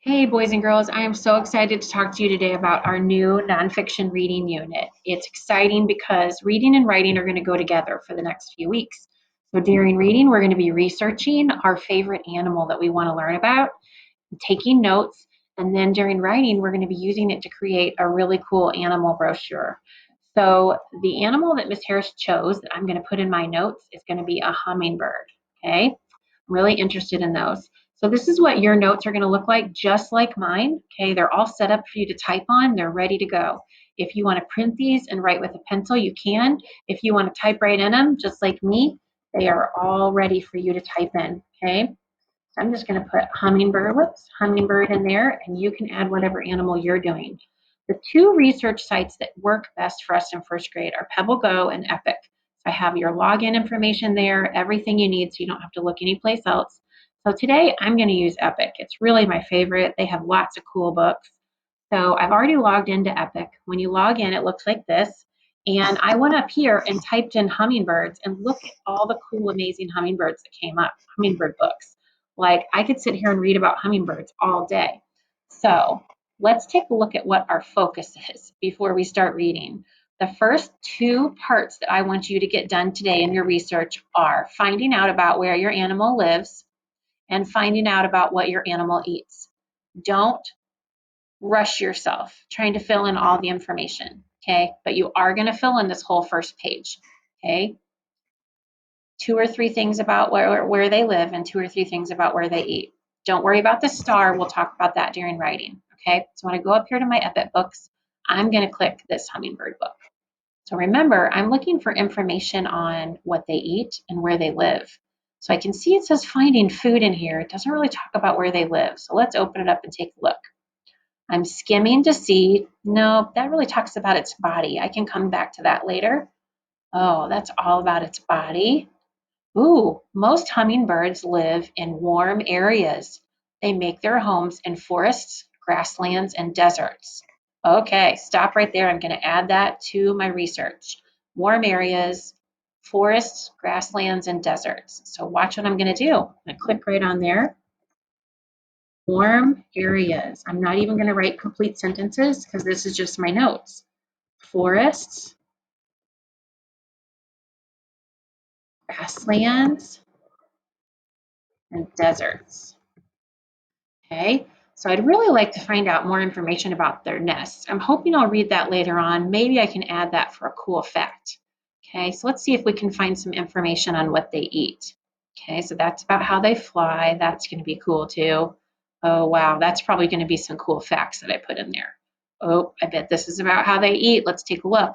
Hey, boys and girls, I am so excited to talk to you today about our new nonfiction reading unit. It's exciting because reading and writing are going to go together for the next few weeks. So during reading, we're going to be researching our favorite animal that we want to learn about, taking notes, and then during writing, we're going to be using it to create a really cool animal brochure. So the animal that Miss Harris chose that I'm going to put in my notes is going to be a hummingbird. Okay, I'm really interested in those. So this is what your notes are going to look like, just like mine. Okay, they're all set up for you to type on. They're ready to go. If you want to print these and write with a pencil, you can. If you want to type right in them, just like me, they are all ready for you to type in. Okay. So I'm just going to put hummingbird in there, and you can add whatever animal you're doing. The two research sites that work best for us in first grade are PebbleGo and Epic. So I have your login information there, everything you need so you don't have to look anyplace else. So today I'm going to use Epic. It's really my favorite. They have lots of cool books. So I've already logged into Epic. When you log in, it looks like this. And I went up here and typed in hummingbirds and look at all the cool, amazing hummingbirds that came up, hummingbird books. Like I could sit here and read about hummingbirds all day. So let's take a look at what our focus is before we start reading. The first two parts that I want you to get done today in your research are finding out about where your animal lives and finding out about what your animal eats. Don't rush yourself trying to fill in all the information, okay? But you are going to fill in this whole first page, okay? 2 or 3 things about where they live and 2 or 3 things about where they eat. Don't worry about the star. We'll talk about that during writing, okay? So when I go up here to my Epic books, I'm going to click this hummingbird book. So remember, I'm looking for information on what they eat and where they live. So I can see it says finding food in here. It doesn't really talk about where they live. So let's open it up and take a look. I'm skimming to see, no, that really talks about its body. I can come back to that later. Oh, that's all about its body. Ooh, most hummingbirds live in warm areas. They make their homes in forests, grasslands, and deserts. Okay, stop right there. I'm going to add that to my research. Warm areas, forests, grasslands, and deserts. So watch what I'm going to do. I'm going to click right on there. Warm areas. I'm not even going to write complete sentences because this is just my notes. Forests, grasslands, and deserts. Okay, so I'd really like to find out more information about their nests. I'm hoping I'll read that later on. Maybe I can add that for a cool fact. Okay, so let's see if we can find some information on what they eat. Okay, so that's about how they fly. That's going to be cool too. Oh, wow, that's probably going to be some cool facts that I put in there. Oh, I bet this is about how they eat. Let's take a look.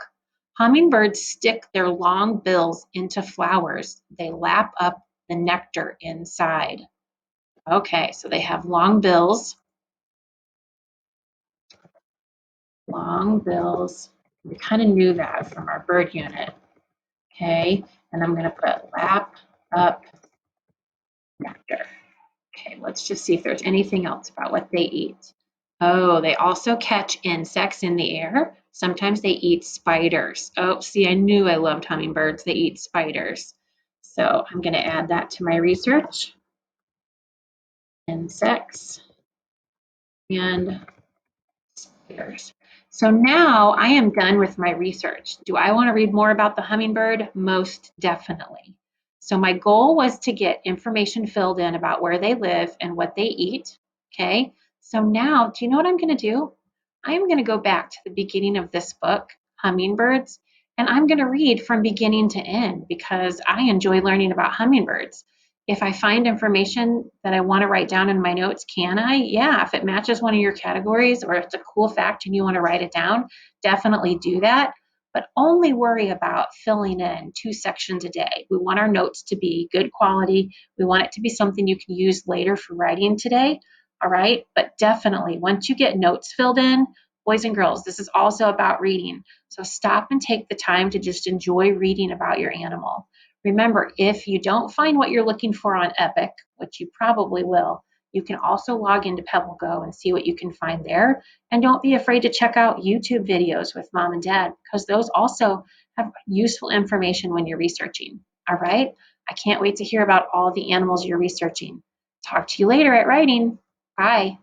Hummingbirds stick their long bills into flowers. They lap up the nectar inside. Okay, so they have long bills. Long bills. We kind of knew that from our bird unit. Okay, and I'm going to put lap up nectar. Okay, let's just see if there's anything else about what they eat. Oh, they also catch insects in the air. Sometimes they eat spiders. Oh, see, I knew I loved hummingbirds. They eat spiders. So I'm going to add that to my research. Insects and spiders. So now I am done with my research. Do I want to read more about the hummingbird? Most definitely. So my goal was to get information filled in about where they live and what they eat. Okay. So now, do you know what I'm going to do? I'm going to go back to the beginning of this book, Hummingbirds, and I'm going to read from beginning to end because I enjoy learning about hummingbirds. If I find information that I want to write down in my notes, can I? Yeah, if it matches one of your categories or if it's a cool fact and you want to write it down, definitely do that. But only worry about filling in 2 sections a day. We want our notes to be good quality. We want it to be something you can use later for writing today. All right, but definitely once you get notes filled in, boys and girls, this is also about reading. So stop and take the time to just enjoy reading about your animal. Remember, if you don't find what you're looking for on Epic, which you probably will, you can also log into PebbleGo and see what you can find there. And don't be afraid to check out YouTube videos with mom and dad because those also have useful information when you're researching. All right, I can't wait to hear about all the animals you're researching. Talk to you later at writing. Bye.